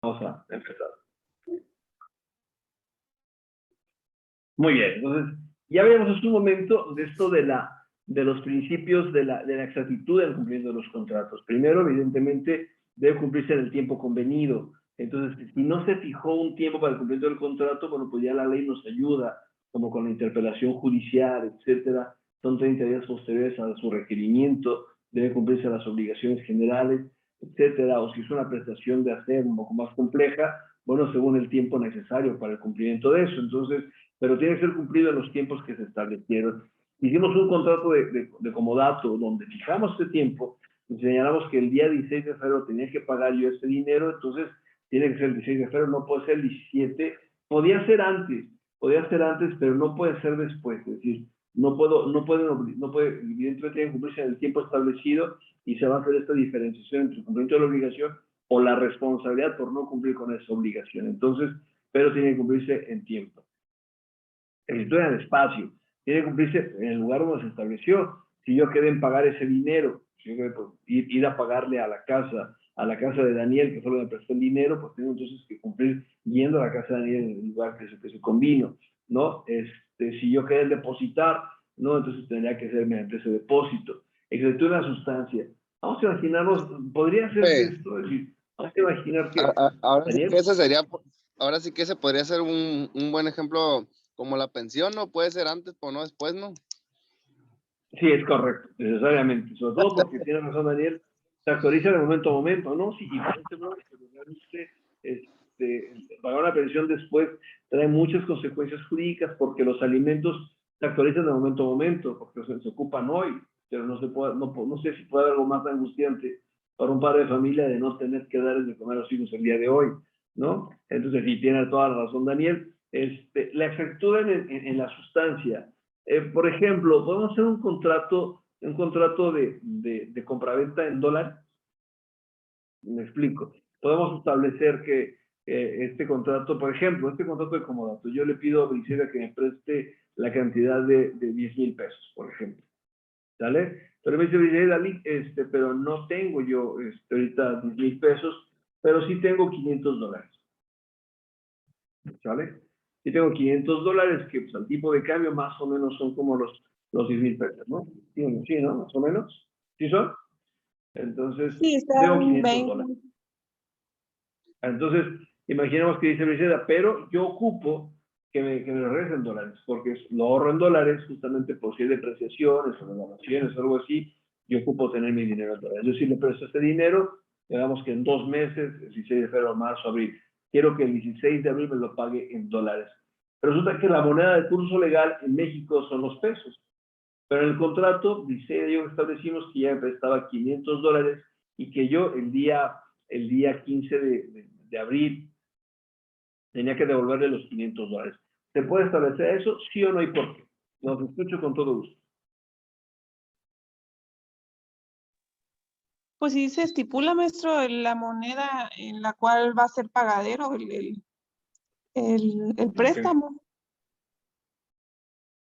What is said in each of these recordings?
Vamos a empezar. Muy bien, entonces, ya habíamos hace un momento de esto de los principios de la exactitud del cumplimiento de los contratos. Primero, evidentemente, debe cumplirse en el tiempo convenido. Entonces, si no se fijó un tiempo para el cumplimiento del contrato, bueno, pues ya la ley nos ayuda, como con la interpelación judicial, etcétera. Son 30 días posteriores a su requerimiento, deben cumplirse las obligaciones generales, etcétera. O si es una prestación de hacer un poco más compleja, bueno, según el tiempo necesario para el cumplimiento de eso. Entonces, pero tiene que ser cumplido en los tiempos que se establecieron. Hicimos un contrato de comodato donde fijamos este tiempo y señalamos que el día 16 de febrero tenía que pagar yo ese dinero, entonces tiene que ser el 16 de febrero, no puede ser el 17, podía ser antes, pero no puede ser después, es decir, no puede, evidentemente tiene que cumplirse en el tiempo establecido y se va a hacer esta diferenciación entre el cumplimiento de la obligación o la responsabilidad por no cumplir con esa obligación. Entonces, pero tiene que cumplirse en tiempo. Estoy en el espacio, tiene que cumplirse en el lugar donde se estableció. Si yo quedé en pagar ese dinero, si yo quedé por ir a pagarle a la casa de Daniel, que fue lo que me prestó el dinero, pues tengo entonces que cumplir yendo a la casa de Daniel en el lugar que se convino, ¿no? Si yo quedé en depositar, ¿no? Entonces tendría que ser mediante ese depósito. Exactitud de la sustancia. Vamos a imaginarnos, podría ser esto, es decir, vamos a imaginar que Ahora sí Daniel, que ese sería, ahora sí que ese podría ser un buen ejemplo como la pensión, ¿no? Puede ser antes o no después, ¿no? sí, es correcto, necesariamente, sobre todo porque tiene razón Daniel, se actualiza de momento a momento, ¿no? Sí, y realmente, pagar una pensión después trae muchas consecuencias jurídicas porque los alimentos se actualizan de momento a momento, porque se ocupan hoy, pero no se puede, no sé si puede haber algo más angustiante para un padre de familia de no tener que darles de comer a los hijos el día de hoy, ¿no? Entonces, sí, tiene toda la razón Daniel. La exactitud en la sustancia. Por ejemplo, podemos hacer un contrato de compraventa en dólares. Me explico. Podemos establecer que este contrato, por ejemplo, este contrato de comodato, yo le pido a Briseida que me preste la cantidad de 10,000 pesos, por ejemplo. ¿Sale? Pero me dice Briseida, pero no tengo yo ahorita 10,000 pesos, pero sí tengo 500 dólares. ¿Sale? Y tengo 500 dólares que pues, al tipo de cambio más o menos son como los 10,000 pesos, ¿no? Sí, ¿no? Más o menos. ¿Sí son? Entonces, Sí, tengo son 500 20. dólares. Entonces, imaginemos que dice Briseida, pero yo ocupo que me lo regresen dólares, porque lo ahorro en dólares justamente por si hay depreciaciones o devaluaciones o algo así, yo ocupo tener mi dinero en dólares. Yo sí le presto este dinero, digamos que en 2 meses, el 16 de febrero, marzo, abril, quiero que el 16 de abril me lo pague en dólares. Pero resulta que la moneda de curso legal en México son los pesos. Pero en el contrato, dice yo, establecimos que ya me prestaba 500 dólares y que yo el día 15 de abril tenía que devolverle los 500 dólares. ¿Se puede establecer eso? Sí o no y por qué. Los escucho con todo gusto. Pues sí se estipula, maestro, la moneda en la cual va a ser pagadero el préstamo. Okay.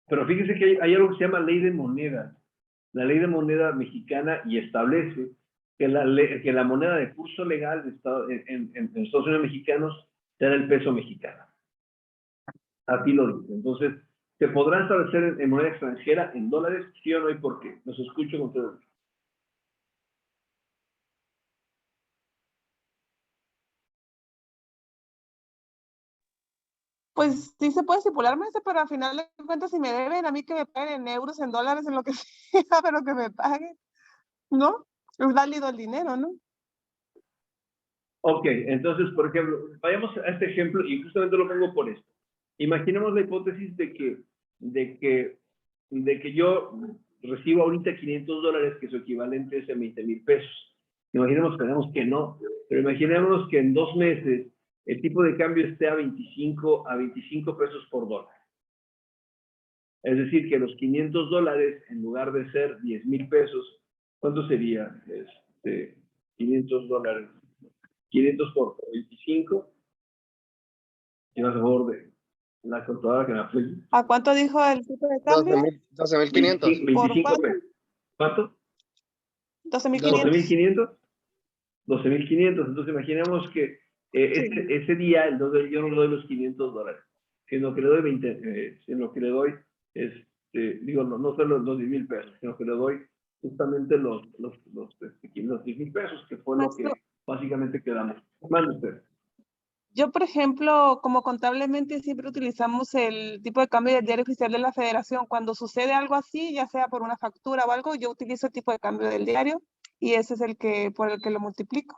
Pero fíjese que hay algo que se llama ley de moneda. La ley de moneda mexicana y establece que la moneda de curso legal en Estados Unidos mexicanos será el peso mexicano. Así lo dice. Entonces, ¿se podrá establecer en moneda extranjera, en dólares? Sí o no y por qué. Los escucho con todo gusto. Pues sí se puede estipular, maestro, pero al final de cuentas, si me deben a mí que me paguen en euros, en dólares, en lo que sea, pero que me paguen, ¿no? Es válido el dinero, ¿no? Ok, entonces, por ejemplo, vayamos a este ejemplo y justamente lo pongo por esto. Imaginemos la hipótesis de que yo recibo ahorita 500 dólares, que su equivalente es a 20,000 pesos. Imaginemos que no, pero imaginemos que en 2 meses el tipo de cambio esté a 25 pesos por dólar. Es decir, que los 500 dólares, en lugar de ser 10,000 pesos, ¿cuánto sería? 500 dólares. 500 por 25. Tienes a favor de la calculadora que me apoye. ¿A cuánto dijo el tipo de cambio? 12,500. 25 cuánto? pesos. ¿Cuánto? 12,500. 12,500. 12,500. Entonces imaginemos que ese día, yo no le doy los $500, sino que le doy 20, sino que le doy, digo, no solo los 10,000 pesos, sino que le doy justamente los 10,000 pesos, que fue lo que básicamente quedamos. Mande usted. Yo, por ejemplo, como contablemente siempre utilizamos el tipo de cambio del diario oficial de la Federación. Cuando sucede algo así, ya sea por una factura o algo, yo utilizo el tipo de cambio del diario y ese es por el que lo multiplico.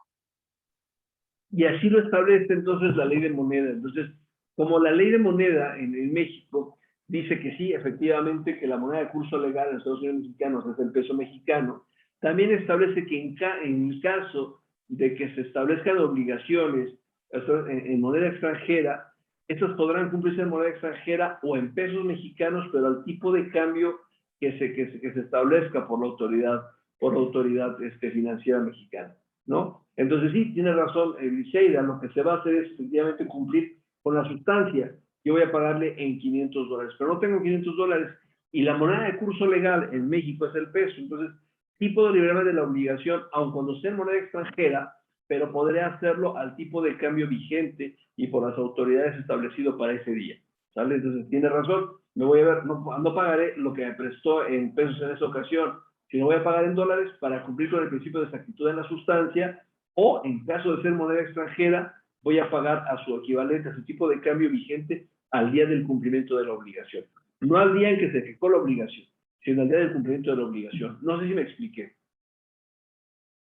Y así lo establece entonces la ley de moneda. Entonces, como la ley de moneda en México dice que sí, efectivamente, que la moneda de curso legal en Estados Unidos mexicanos es el peso mexicano, también establece que en caso de que se establezcan obligaciones en moneda extranjera, estos podrán cumplirse en moneda extranjera o en pesos mexicanos, pero al tipo de cambio que se establezca por la autoridad financiera mexicana, ¿no? Entonces sí, tiene razón Sheila, lo que se va a hacer es efectivamente cumplir con la sustancia. Yo voy a pagarle en $500, pero no tengo $500 y la moneda de curso legal en México es el peso, entonces sí puedo librarme de la obligación, aun cuando sea en moneda extranjera, pero podré hacerlo al tipo de cambio vigente y por las autoridades establecido para ese día, ¿sale? Entonces tiene razón, me voy a ver, no pagaré lo que me prestó en pesos en esa ocasión, sino voy a pagar en dólares para cumplir con el principio de exactitud en la sustancia, o en caso de ser moneda extranjera, voy a pagar a su equivalente, a su tipo de cambio vigente al día del cumplimiento de la obligación. No al día en que se efectuó la obligación, sino al día del cumplimiento de la obligación. No sé si me expliqué.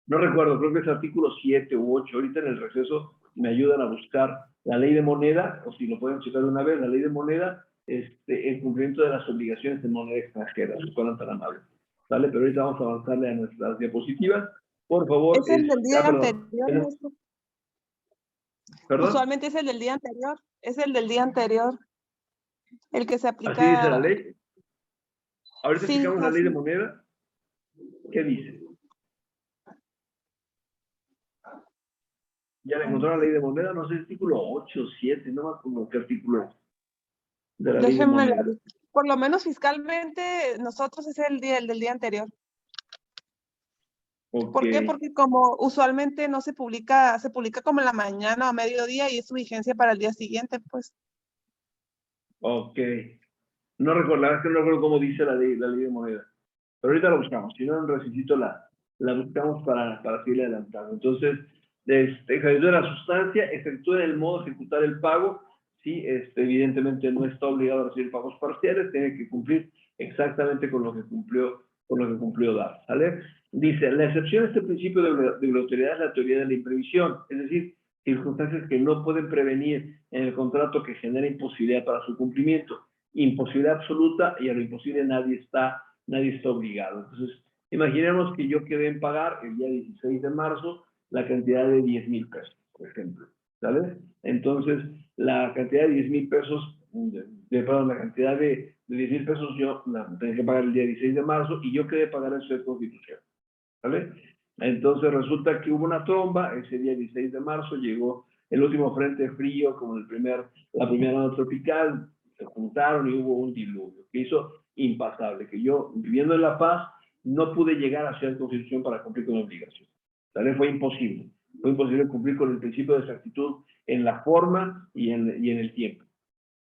No recuerdo, creo que es artículo 7 u 8. Ahorita en el receso me ayudan a buscar la ley de moneda, o si lo pueden checar de una vez, la ley de moneda, el cumplimiento de las obligaciones en moneda extranjera, si fueran tan amables. ¿Vale? Pero ahorita vamos a avanzarle a nuestras diapositivas. Por favor. Es el del día anterior, maestro. ¿Perdón? Usualmente es el del día anterior. Es el del día anterior. El que se aplica. ¿Así dice la ley? Ahorita sí, explicamos la así. ley de moneda. ¿Qué dice? Ya le encontró la ley de moneda, no sé, artículo 8 o 7, no más como qué artículo es de la ley de moneda. Por lo menos fiscalmente, nosotros es el del día anterior. Okay. ¿Por qué? Porque como usualmente no se publica como en la mañana o mediodía y es su vigencia para el día siguiente, pues. Ok. No recuerdo, la verdad es que no recuerdo cómo dice la ley de moneda. Pero ahorita la buscamos, si no, en un recitito la buscamos para seguir adelantando. Entonces, exactitud de la sustancia, exactitud en el modo de ejecutar el pago, sí, evidentemente no está obligado a recibir pagos parciales, tiene que cumplir exactamente con lo que cumplió dar, ¿sale? Dice, la excepción a este principio de obligatoriedad es la teoría de la imprevisión, es decir, circunstancias que no pueden prevenir en el contrato que genera imposibilidad para su cumplimiento. Imposibilidad absoluta, y a lo imposible nadie está obligado. Entonces, imaginemos que yo quedé en pagar el día 16 de marzo la cantidad de 10,000 pesos, por ejemplo, ¿sabes? Entonces, la cantidad de 10,000 pesos, perdón, la cantidad de 10,000 pesos yo la tenía que pagar el día 16 de marzo y yo quedé pagar eso de Constitución, ¿vale? Entonces resulta que hubo una tromba, ese día 16 de marzo llegó el último frente frío, como la primera onda tropical, se juntaron y hubo un diluvio que hizo impasable, que yo, viviendo en La Paz, no pude llegar a Ciudad Constitución para cumplir con la obligación. ¿Sale? Fue imposible cumplir con el principio de exactitud en la forma y en el tiempo.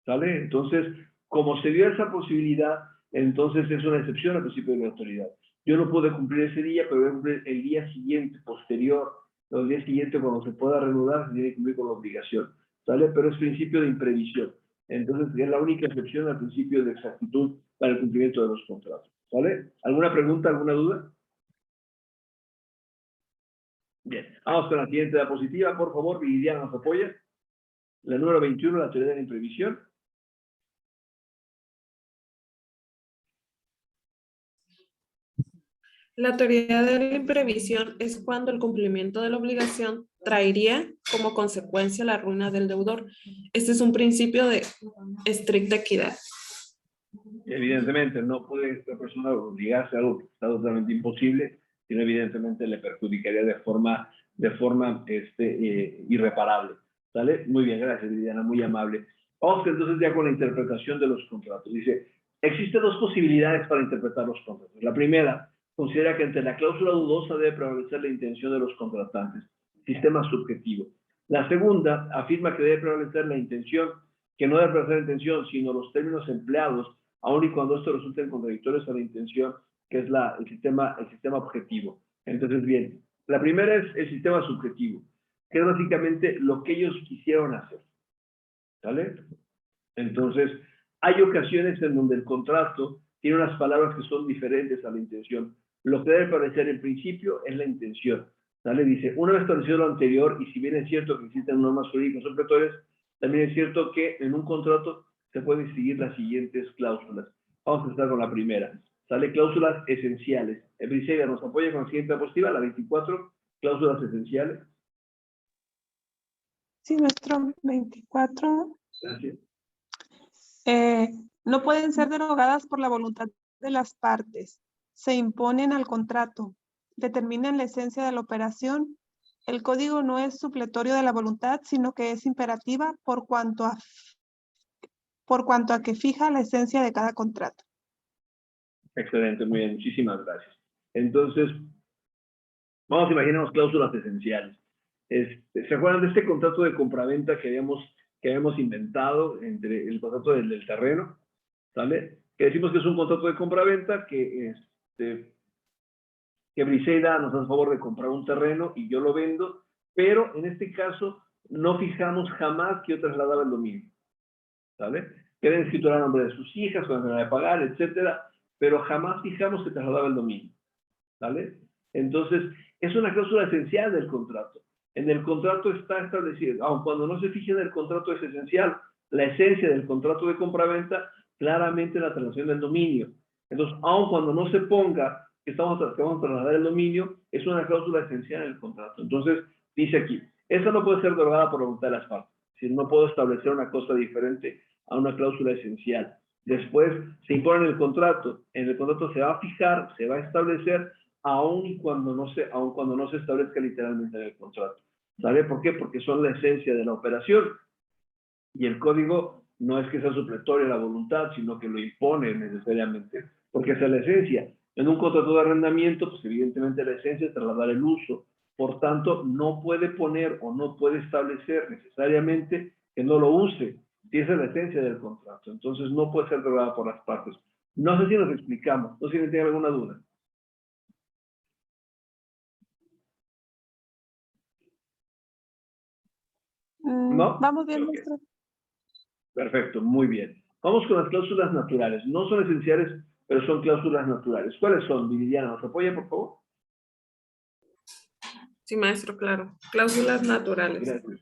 ¿Sale? Entonces, como se dio esa posibilidad, entonces es una excepción al principio de la autoridad. Yo no pude cumplir ese día, pero voy a cumplir el día siguiente, posterior, el día siguiente cuando se pueda reanudar, se tiene que cumplir con la obligación, ¿sale? Pero es principio de imprevisión. Entonces, es la única excepción al principio de exactitud para el cumplimiento de los contratos, ¿vale? ¿Alguna pregunta, alguna duda? Bien, vamos con la siguiente diapositiva, por favor, Viridiana nos apoya. La número 21, la teoría de la imprevisión. La teoría de la imprevisión es cuando el cumplimiento de la obligación traería como consecuencia la ruina del deudor. Este es un principio de estricta equidad. Evidentemente, no puede esta persona obligarse a algo que está totalmente imposible, sino evidentemente le perjudicaría de forma irreparable. ¿Sale? Muy bien, gracias, Liliana, muy amable. Vamos entonces ya con la interpretación de los contratos. Dice, existen dos posibilidades para interpretar los contratos. La primera, considera que ante la cláusula dudosa debe prevalecer la intención de los contratantes. Sistema subjetivo. La segunda afirma que debe prevalecer la intención, que no debe prevalecer la intención, sino los términos empleados, aun y cuando estos resulten contradictorios a la intención, que es el sistema objetivo. Entonces, bien, la primera es el sistema subjetivo, que es básicamente lo que ellos quisieron hacer. ¿Vale? Entonces, hay ocasiones en donde el contrato tiene unas palabras que son diferentes a la intención. Lo que debe parecer en principio es la intención. ¿Vale? Dice, una vez establecido lo anterior, y si bien es cierto que existen normas jurídicas supletorias, también es cierto que en un contrato se pueden seguir las siguientes cláusulas. Vamos a empezar con la primera. Sale cláusulas esenciales. Briseida nos apoya con la siguiente diapositiva, la 24, cláusulas esenciales. Sí, nuestro 24. Gracias. No pueden ser derogadas por la voluntad de las partes. Se imponen al contrato. Determinan la esencia de la operación. El código no es supletorio de la voluntad, sino que es imperativa por cuanto a que fija la esencia de cada contrato. Excelente, muy bien, muchísimas gracias. Entonces, vamos a imaginarnos cláusulas esenciales. ¿Se acuerdan de este contrato de compraventa que habíamos inventado entre el contrato del terreno? ¿Sale? Que decimos que es un contrato de compraventa que Briseida nos hace favor de comprar un terreno y yo lo vendo, pero en este caso no fijamos jamás que yo trasladaba el dominio. ¿Sale? Queda escritura a nombre de sus hijas, cuando se van a pagar, etcétera, pero jamás fijamos que trasladaba el dominio. ¿Vale? Entonces, es una cláusula esencial del contrato. En el contrato está establecido, aun cuando no se fije en el contrato es esencial, la esencia del contrato de compraventa, claramente la traslación del dominio. Entonces, aun cuando no se ponga que vamos a trasladar el dominio, es una cláusula esencial en el contrato. Entonces, dice aquí, esta no puede ser derogada por voluntad de las partes. Es decir, no puedo establecer una cosa diferente a una cláusula esencial. Después, se impone en el contrato se va a fijar, se va a establecer, aun cuando no se establezca literalmente en el contrato. ¿Sabe por qué? Porque son la esencia de la operación. Y el código no es que sea supletorio a la voluntad, sino que lo impone necesariamente, porque esa es la esencia. En un contrato de arrendamiento, pues evidentemente la esencia es trasladar el uso. Por tanto, no puede poner o no puede establecer necesariamente que no lo use. Si esa es la esencia del contrato. Entonces, no puede ser derogada por las partes. No sé si nos explicamos. No sé si tienen alguna duda. ¿No? Vamos bien, Okay. maestro. Perfecto, muy bien. Vamos con las cláusulas naturales. No son esenciales, pero son cláusulas naturales. ¿Cuáles son? Viridiana, ¿nos apoya, por favor? Sí, maestro, claro. Cláusulas naturales. Gracias.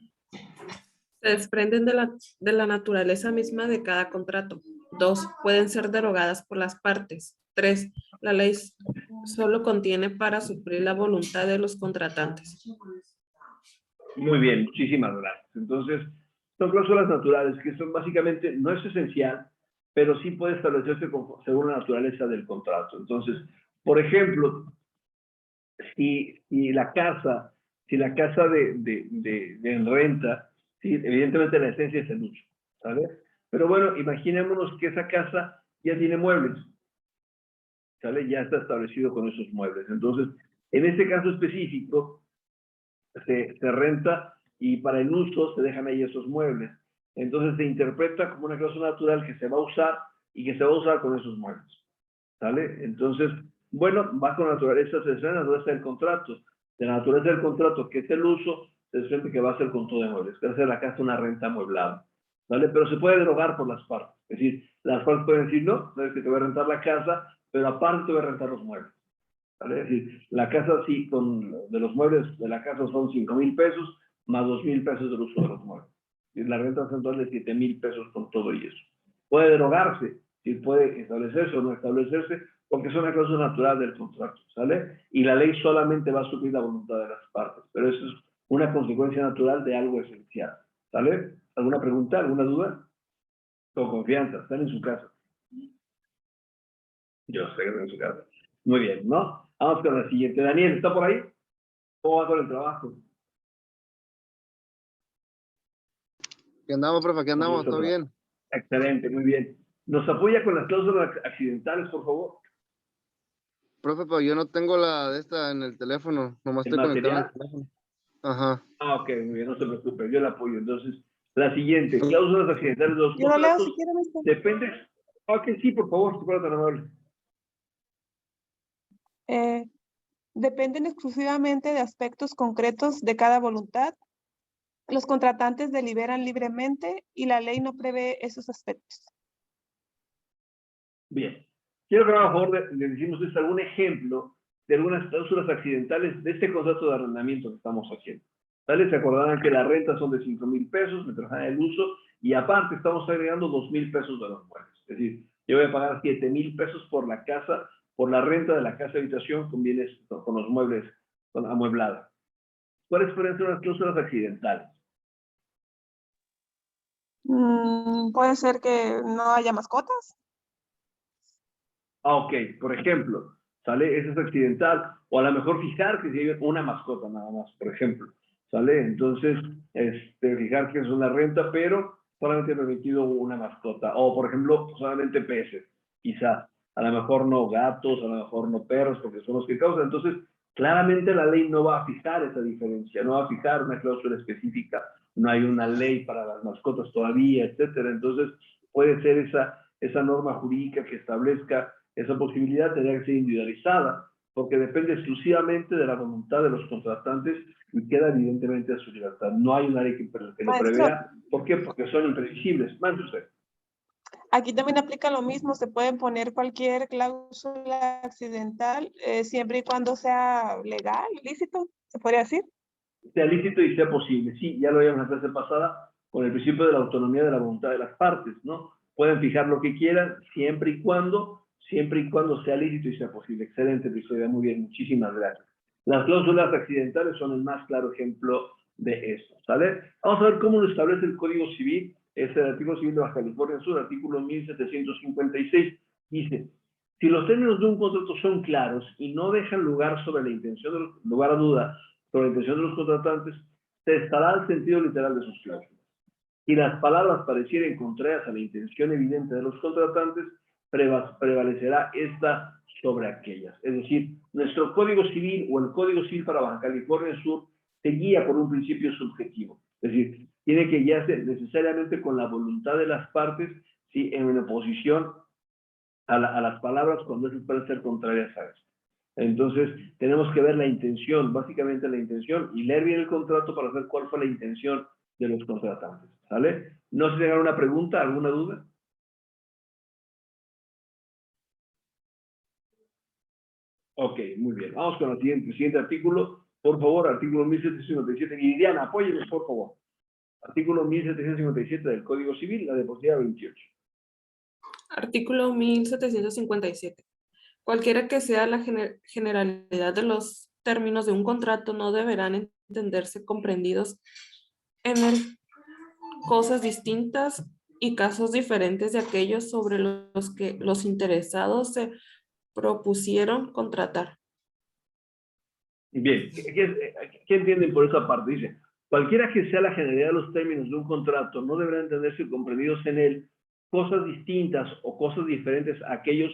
Se desprenden de la naturaleza misma de cada contrato. 2. Pueden ser derogadas por las partes. 3. La ley solo contiene para suplir la voluntad de los contratantes. Muy bien, muchísimas gracias. Entonces, son cláusulas naturales que son básicamente, no es esencial, pero sí puede establecerse según la naturaleza del contrato. Entonces, por ejemplo, si la casa de renta, sí, evidentemente la esencia es el uso, ¿sabes? Pero bueno, imaginémonos que esa casa ya tiene muebles, ¿sale? Ya está establecido con esos muebles. Entonces, en este caso específico, se renta y para el uso se dejan ahí esos muebles. Entonces se interpreta como una cláusula natural que se va a usar y que se va a usar con esos muebles. ¿Sale? Entonces, bueno, va con la naturaleza, se desprende la naturaleza del contrato. De la naturaleza del contrato, que es el uso, se desprende que va a ser con todo de muebles, que va a ser la casa una renta amueblada. ¿Vale? Pero se puede derogar por las partes. Es decir, las partes pueden decir, no es que te voy a rentar la casa, pero aparte te voy a rentar los muebles. ¿Vale? Es decir, la casa sí, de los muebles de la casa son 5,000 pesos, más 2,000 pesos del uso de los muebles. Y la renta central de 7,000 pesos con todo y eso. Puede derogarse, si puede establecerse o no establecerse, porque es una cláusula natural del contrato, ¿sale? Y la ley solamente va a suplir la voluntad de las partes, pero eso es una consecuencia natural de algo esencial, ¿sale? ¿Alguna pregunta, alguna duda? Con confianza, están en su casa. Yo sé que están en su casa. Muy bien, ¿no? Vamos con la siguiente. Daniel, ¿está por ahí? ¿Cómo va con el trabajo? ¿Qué andamos, profe? ¿Qué andamos? ¿Todo bien? Excelente, muy bien. ¿Nos apoya con las cláusulas accidentales, por favor? Profe, pero yo no tengo la de esta en el teléfono. Nomás estoy conectado al teléfono. Ajá. Ah, ok, muy bien, no se preocupe, yo la apoyo. Entonces, la siguiente, cláusulas accidentales de los Yo lo leo contratos, si quieren. depende. Ok, sí, por favor, si fuera tan amable. Dependen exclusivamente de aspectos concretos de cada voluntad. Los contratantes deliberan libremente y la ley no prevé esos aspectos. Bien. Quiero que por favor le decimos algún ejemplo de algunas cláusulas accidentales de este contrato de arrendamiento que estamos haciendo. ¿Vale? Se acordarán que las rentas son de 5,000 pesos, me trajan el uso, y aparte estamos agregando 2,000 pesos de los muebles. Es decir, yo voy a pagar 7,000 pesos por la casa, por la renta de la casa de habitación con bienes, con los muebles, con amueblada. ¿Cuáles pueden ser las cláusulas accidentales? Puede ser que no haya mascotas. Ah, ok, por ejemplo, ¿sale? Eso es accidental. O a lo mejor fijar que si hay una mascota nada más, por ejemplo, ¿sale? Entonces, fijar que es una renta, pero solamente permitido una mascota. O, por ejemplo, solamente peces, quizá. A lo mejor no gatos, a lo mejor no perros, porque son los que causan. Entonces, claramente la ley no va a fijar esa diferencia, no va a fijar una cláusula específica. No hay una ley para las mascotas todavía, etcétera. Entonces, puede ser esa norma jurídica que establezca esa posibilidad, tendría que ser individualizada, porque depende exclusivamente de la voluntad de los contratantes y queda evidentemente a su libertad. No hay una ley que lo Maestro, prevea. ¿Por qué? Porque son imprevisibles. Mande usted. aquí también aplica lo mismo. Se puede poner cualquier cláusula accidental siempre y cuando sea legal, lícito, se podría decir. Sea lícito y sea posible. Sí, ya lo habíamos la clase pasada con el principio de la autonomía de la voluntad de las partes, ¿no? Pueden fijar lo que quieran siempre y cuando sea lícito y sea posible. Excelente episodio, muy bien, muchísimas gracias. Las cláusulas accidentales son el más claro ejemplo de esto, ¿sale? Vamos a ver cómo lo establece el Código Civil. Es el artículo civil de Baja California Sur, artículo 1756. Dice, si los términos de un contrato son claros y no dejan lugar lugar a duda sobre la intención de los contratantes, se estará el sentido literal de sus cláusulas. Si las palabras parecieren contrarias a la intención evidente de los contratantes, prevalecerá esta sobre aquellas. Es decir, nuestro Código Civil o el Código Civil para Baja California Sur se guía por un principio subjetivo. Es decir, tiene que guiarse necesariamente con la voluntad de las partes, ¿sí? En oposición a las palabras cuando esas pueden ser contrarias a eso. Entonces, tenemos que ver la intención, básicamente la intención, y leer bien el contrato para ver cuál fue la intención de los contratantes, ¿sale? No sé si tengan una pregunta, alguna duda. Ok, muy bien. Vamos con el siguiente artículo. Por favor, artículo 1757. Liliana, apóyenos, por favor. Artículo 1757 del Código Civil, la deportiva 28. Artículo 1757. Cualquiera que sea la generalidad de los términos de un contrato, no deberán entenderse comprendidos en él cosas distintas y casos diferentes de aquellos sobre los que los interesados se propusieron contratar. Bien, ¿qué entienden por esa parte? Dice, cualquiera que sea la generalidad de los términos de un contrato, no deberán entenderse comprendidos en él cosas distintas o cosas diferentes a aquellos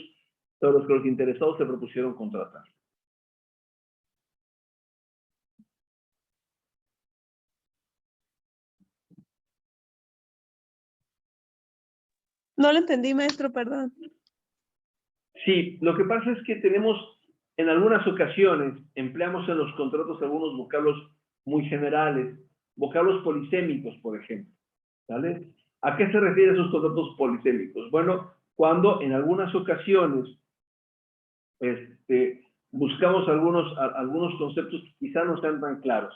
sobre los que los interesados se propusieron contratar. No lo entendí, maestro, perdón. Sí, lo que pasa es que tenemos, en algunas ocasiones, empleamos en los contratos algunos vocablos muy generales, vocablos polisémicos, por ejemplo, ¿vale? ¿A qué se refieren esos contratos polisémicos? Bueno, cuando en algunas ocasiones buscamos algunos conceptos que quizá no sean tan claros,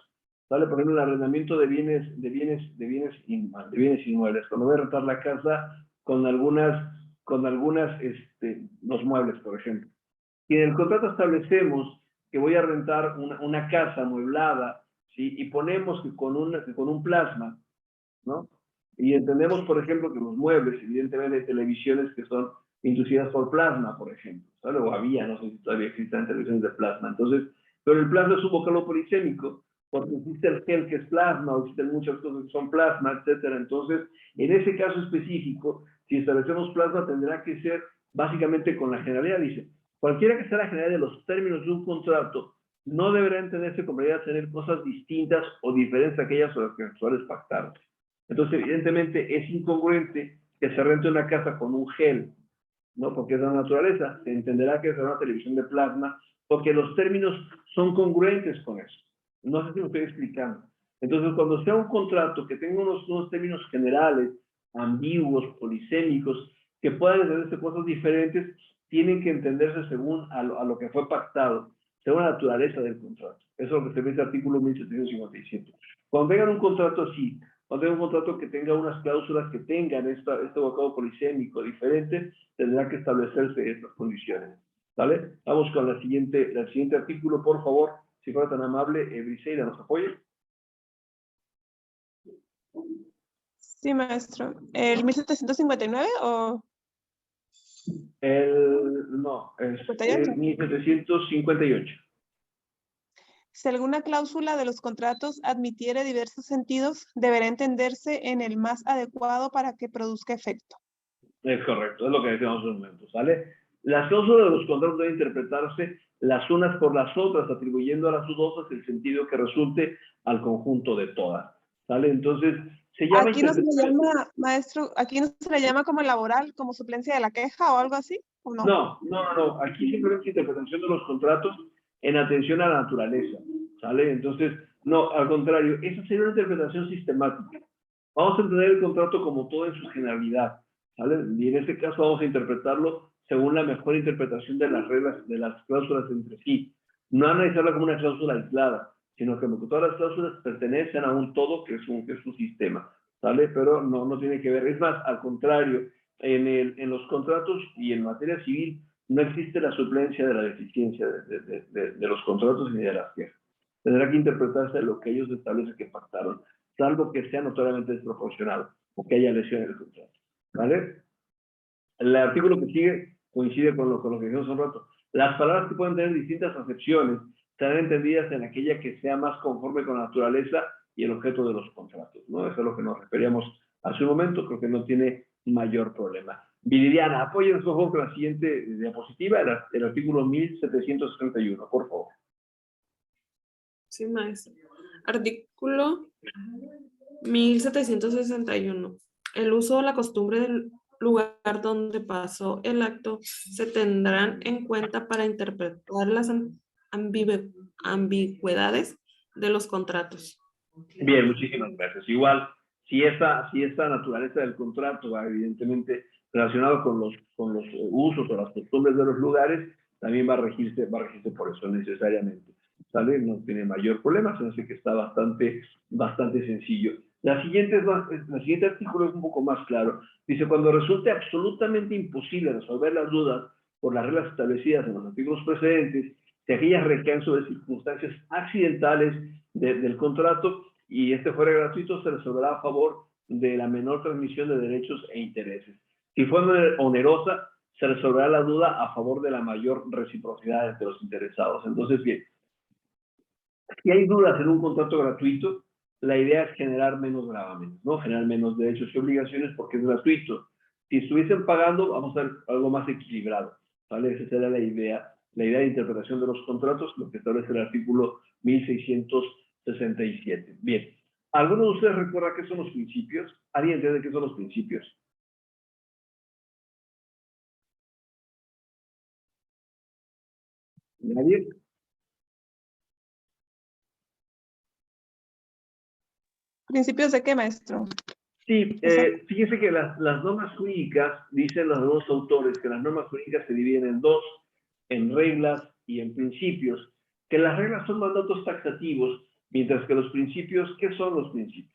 ¿vale? Por ejemplo, el arrendamiento de bienes inmuebles. Cuando voy a rentar la casa con los muebles, por ejemplo. Si en el contrato establecemos que voy a rentar una casa amueblada, ¿sí? Y ponemos que con un plasma, ¿no? Y entendemos, por ejemplo, que los muebles, evidentemente hay televisiones que son inducidas por plasma, por ejemplo, ¿sale? O había, no sé si todavía existen televisiones de plasma. Entonces, pero el plasma es un vocablo polisémico, porque existe el gel que es plasma, o existen muchas cosas que son plasma, etcétera. Entonces, en ese caso específico, si establecemos plasma, tendrá que ser básicamente con la generalidad, dice, cualquiera que sea la generalidad de los términos de un contrato, no deberá entenderse como idea tener cosas distintas o diferentes a aquellas sobre las que actuales pactaron. Entonces, evidentemente, es incongruente que se rente una casa con un gel, ¿no? Porque es la naturaleza. Se entenderá que es una televisión de plasma, porque los términos son congruentes con eso. No sé si me estoy explicando. Entonces, cuando sea un contrato que tenga unos términos generales, ambiguos, polisémicos, que puedan entenderse cosas diferentes, tienen que entenderse según a lo que fue pactado, según la naturaleza del contrato. Eso es lo que se ve en el artículo 1757. Cuando tengan un contrato así, cuando tengan un contrato que tenga unas cláusulas que tengan este vocablo polisémico diferente, tendrá que establecerse estas condiciones. ¿Vale? Vamos con el siguiente artículo, por favor, si fuera tan amable, Briseida, ¿nos apoya? Sí, maestro. ¿El 1759 o...? No, es 58? el 1758. Si alguna cláusula de los contratos admitiere diversos sentidos, deberá entenderse en el más adecuado para que produzca efecto. Es correcto, es lo que decíamos hace un momento, ¿sale? Las cláusulas de los contratos deben interpretarse las unas por las otras, atribuyendo a las dudosas el sentido que resulte al conjunto de todas, ¿sale? Entonces, se llama Aquí no se le llama, maestro, aquí no se le llama como laboral, como suplencia de la queja o algo así, ¿o no? No. Aquí simplemente interpretación de los contratos en atención a la naturaleza, ¿sale? Entonces, no, al contrario, esa sería una interpretación sistemática. Vamos a entender el contrato como todo en su generalidad, ¿vale? Y en este caso vamos a interpretarlo según la mejor interpretación de las reglas, de las cláusulas entre sí. No analizarla como una cláusula aislada, sino que todas las cláusulas pertenecen a un todo que es un sistema, ¿vale? Pero no tiene que ver. Es más, al contrario, en los contratos y en materia civil no existe la suplencia de la deficiencia de los contratos ni de las quejas. Tendrá que interpretarse lo que ellos establecen que pactaron, salvo que sea notoriamente desproporcionado o que haya lesión en el contrato. ¿Vale? El artículo que sigue coincide con lo que dijimos hace un rato. Las palabras que pueden tener distintas acepciones serán entendidas en aquella que sea más conforme con la naturaleza y el objeto de los contratos, ¿no? Eso es a lo que nos referíamos hace un momento, creo que no tiene mayor problema. Viridiana, apoyen su ojo con la siguiente diapositiva, el artículo 1761, por favor. Sí, maestro. Artículo 1761. El uso o la costumbre del lugar donde pasó el acto se tendrán en cuenta para interpretar las ambigüedades de los contratos. Bien, muchísimas gracias. Igual, si esta naturaleza del contrato va evidentemente relacionado con los usos o las costumbres de los lugares, también va a regirse por eso necesariamente. ¿Sale? No tiene mayor problema, sino que está bastante sencillo. El siguiente artículo es un poco más claro. Dice, cuando resulte absolutamente imposible resolver las dudas por las reglas establecidas en los artículos precedentes, si aquellas recaen sobre circunstancias accidentales del contrato y este fuera gratuito, se resolverá a favor de la menor transmisión de derechos e intereses. Si fue onerosa, se resolverá la duda a favor de la mayor reciprocidad entre los interesados. Entonces, bien, si hay dudas en un contrato gratuito, la idea es generar menos gravamen, ¿no? Generar menos derechos y obligaciones porque es gratuito. Si estuviesen pagando, vamos a ver algo más equilibrado, ¿vale? Esa será la idea de interpretación de los contratos, lo que establece el artículo 1667. Bien. ¿Alguno de ustedes recuerda qué son los principios? ¿Alguien entiende qué son los principios? ¿Nadie? ¿Principios de qué, maestro? Sí, fíjense que las normas jurídicas, dicen los dos autores, que las normas jurídicas se dividen en dos, en reglas y en principios, que las reglas son mandatos taxativos, mientras que los principios, ¿qué son los principios?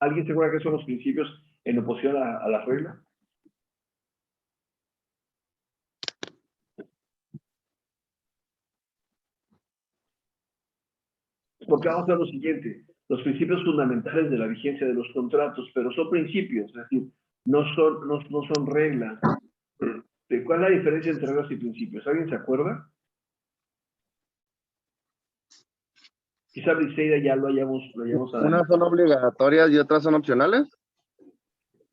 ¿Alguien se acuerda qué son los principios en oposición a las reglas? Porque vamos a ver lo siguiente, los principios fundamentales de la vigencia de los contratos, pero son principios, es decir, no son reglas. ¿Cuál es la diferencia entre reglas y principios? ¿Alguien se acuerda? Quizá Briseida ya lo hayamos Unas son obligatorias y otras son opcionales.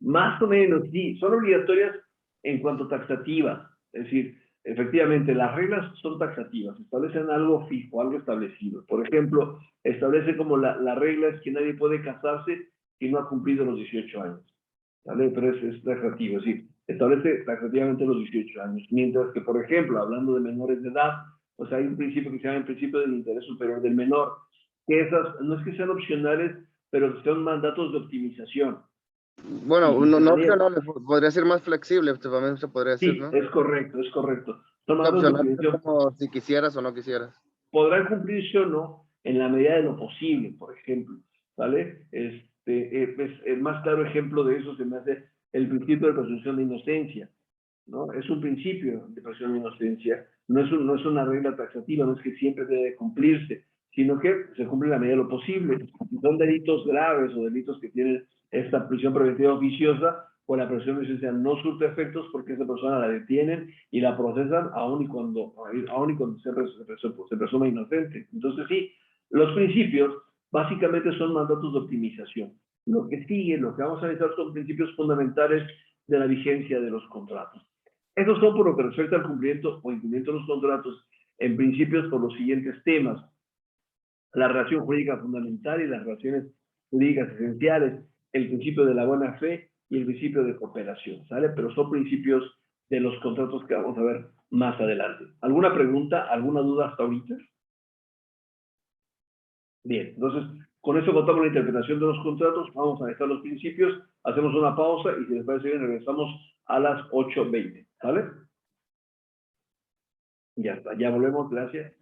Más o menos, sí, son obligatorias en cuanto taxativas, es decir, efectivamente, las reglas son taxativas, establecen algo fijo, algo establecido. Por ejemplo, establece como la regla es que nadie puede casarse si no ha cumplido los 18 años. ¿Vale? Pero es taxativo, es decir, establece taxativamente los 18 años. Mientras que, por ejemplo, hablando de menores de edad, pues hay un principio que se llama el principio del interés superior del menor, que esas no es que sean opcionales, pero son mandatos de optimización. Bueno, Y no, no sería- opcional, podría ser más flexible, también se podría decir, Sí, ¿no? es correcto, es correcto. Son Que mandatos de opcional es optimización. como si quisieras o no quisieras. Podrán cumplirse o no en la medida de lo posible, por ejemplo, ¿vale? Pues, el más claro ejemplo de eso se me hace el principio de presunción de inocencia, ¿no? Es un principio de presunción de inocencia, no es una regla taxativa, no es que siempre debe cumplirse, sino que se cumple en la medida de lo posible. Si son delitos graves o delitos que tienen esta prisión preventiva oficiosa, pues la presunción de inocencia no surte efectos porque esa persona la detienen y la procesan aun y cuando se presume inocente. Entonces sí, los principios básicamente son mandatos de optimización. Lo que sigue, lo que vamos a analizar son principios fundamentales de la vigencia de los contratos. Esos son por lo que respecta al cumplimiento o incumplimiento de los contratos, en principios por los siguientes temas: la relación jurídica fundamental y las relaciones jurídicas esenciales, el principio de la buena fe y el principio de cooperación, ¿sale? Pero son principios de los contratos que vamos a ver más adelante. ¿Alguna pregunta, alguna duda hasta ahorita? Bien, entonces, con eso contamos la interpretación de los contratos, vamos a dejar los principios, hacemos una pausa y si les parece bien regresamos a las 8:20, ¿vale? Ya está, ya volvemos, gracias.